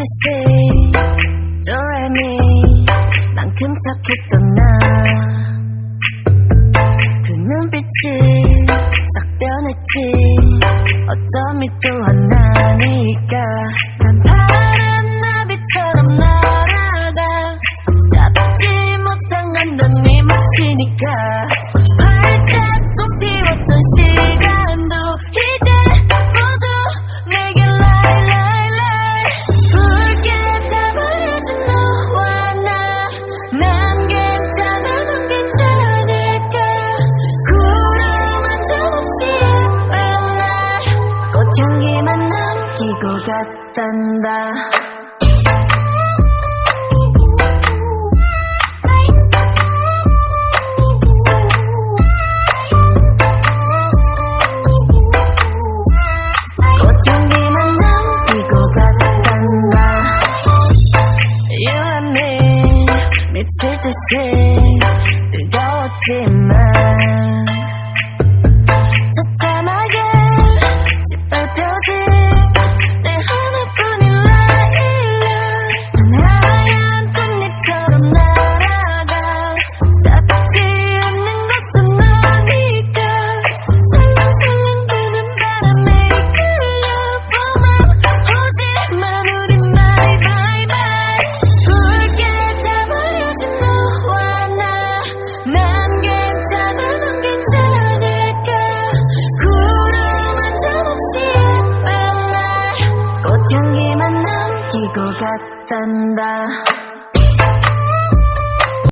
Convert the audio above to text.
ABC 도레미 만큼 착했던 나 그 눈빛이 싹 변했지 어쩜 이 또한 나니까 난 파란 나비처럼 날아가 잡지 못한 건 넌 네 몫이니까 활짝 꽃피웠던 시간도 이제 모두 내게 lie lie lie 붉게 다 버려진 너와 난 괜찮아 넌 괜찮을까 구름 한 점 없이 맨날 꽃향기만 남기고 갔단다 미칠 듯이 뜨거웠지만 처참하게 짓밟혀진 내 하나뿐인 라일락 난 하얀 꽃잎처럼 날아가 잡지 않는 것도 너니까 살랑살랑 부는 바람에 이끌려보면 오지만 우린 bye bye bye 붉게 다 버려진 너와 난 괜찮아 넌 괜찮을까 구름 한 점 없이 맨날 꽃향기만 남기고 갔단다